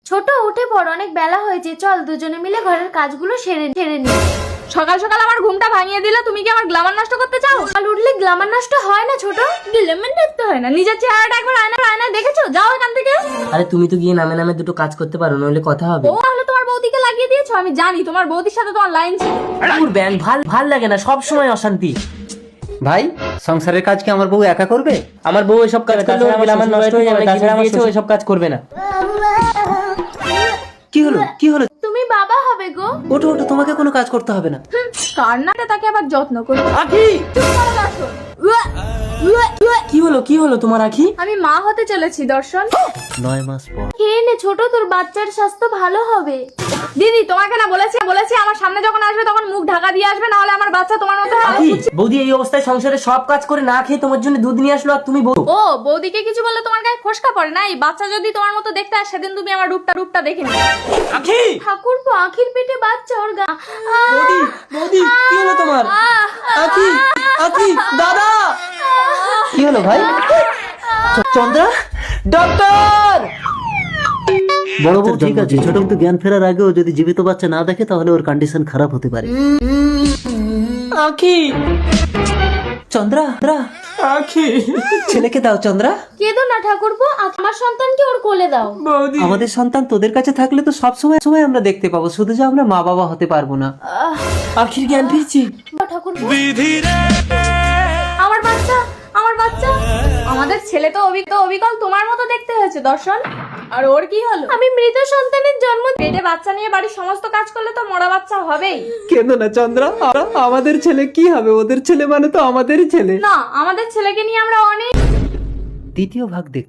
ছোট উঠে পড়, অনেক বেলা হয়েছে, চল দুজনে মিলে ঘরের কাজগুলো সেরে নি। সকাল সকাল আমার ঘুমটা ভাঙিয়ে দিলে, তুমি কি আমার গ্ল্যামার নষ্ট করতে চাও? সকাল উঠলে গ্ল্যামার নষ্ট হয় না ছোট। গ্ল্যামার দেখতে হয় না, নিজের চেহারাটা একবার আয়নায় দেখেছো? যাও এখান থেকে। আরে তুমি তো গিয়ে নামে নামে দুটো কাজ করতে পারো, নইলে কথা হবে। ও তাহলে তোমার বৌদিকে লাগিয়ে দিয়েছো? আমি জানি তোমার বৌদির সাথে তোমার লাইন ছিল। ব্যাং ভাল লাগে না, সব সময় অশান্তি। ভাই, সংসারের কাজ কি আমার বউ একা করবে? আমার বউ এসব কাজ করলে আমার নষ্ট হয়ে যাবে, তাছাড়া আমার এসব কাজ করবে না। কি হলো? তুমি বাবা হবে গো। ওঠো, তোমাকে কোনো কাজ করতে হবে না। কান্নাটা তাকে আবার যত্ন করবে। আখি, কি হলো তোমার আখি? আমি মা হতে চলেছি দর্শন। 9 মাস পর। খেয়ে নে ছোট, তোর বাচ্চার স্বাস্থ্য ভালো হবে। দিদি তোমাকে না বলেছি আমার সামনে যখন আসবে তখন মুখ ঢাকা দিয়ে আসবে, না হলে আমার বাচ্চা তোমার মতো হবে। আখি, বৌদি এই অবস্থায় সংসারে সব কাজ করে না খেয়ে তোমার জন্য দুধ নিয়ে আসলো, আর তুমি বউ। ও বৌদিকে কিছু বললে তোমার গায়ে ফোসকা পড়ে না? এই বাচ্চা যদি তোমার মতো দেখতে হয়, সেদিন তুমি আমার রূপটা দেখে নিও। আখি, ঠাকুরপো, আখির পেটে বাচ্চা, ওর গা। বৌদি কি হলো তোমার? আখি, দাদা, কি হলো ভাই? চন্দ্রা, ডক্টর! বড় বউ ঠিক আছে, ছোট কিন্তু জ্ঞান ফেরার আগেও যদি জীবিত বাচ্চা না দেখে তাহলে ওর কন্ডিশন খারাপ হতে পারে। আখি, চন্দ্রা, আখি, ছেলেকে দাও চন্দ্রা। কেঁদো না ঠাকুরপো, আমার সন্তানকে ওর কোলে দাও। বৌদি। আমাদের সন্তান তোদের কাছে থাকলে তো সব সময় আমরা দেখতে পাবো, শুধু যে আমরা মা বাবা হতে পারবো না। আখির জ্ঞান ফিরছি। ঠাকুরপো, আমার বাচ্চা আমাদের ছেলে তো অবিকল তোমার মতো দেখতে হয়েছে দর্শন। আর ওর কি হলো? আমি মৃত সন্তানের জন্ম। পেটে বাচ্চা নিয়ে বাড়ির সমস্ত কাজ করলে তো মরা বাচ্চা হবেই। কেন না চন্দ্রা, আমাদের ছেলে কি হবে? ওদের ছেলে মানে তো আমাদেরই ছেলে। না, আমাদের ছেলেকে নিয়ে আমরা অনেক। দ্বিতীয় ভাগ দেখ।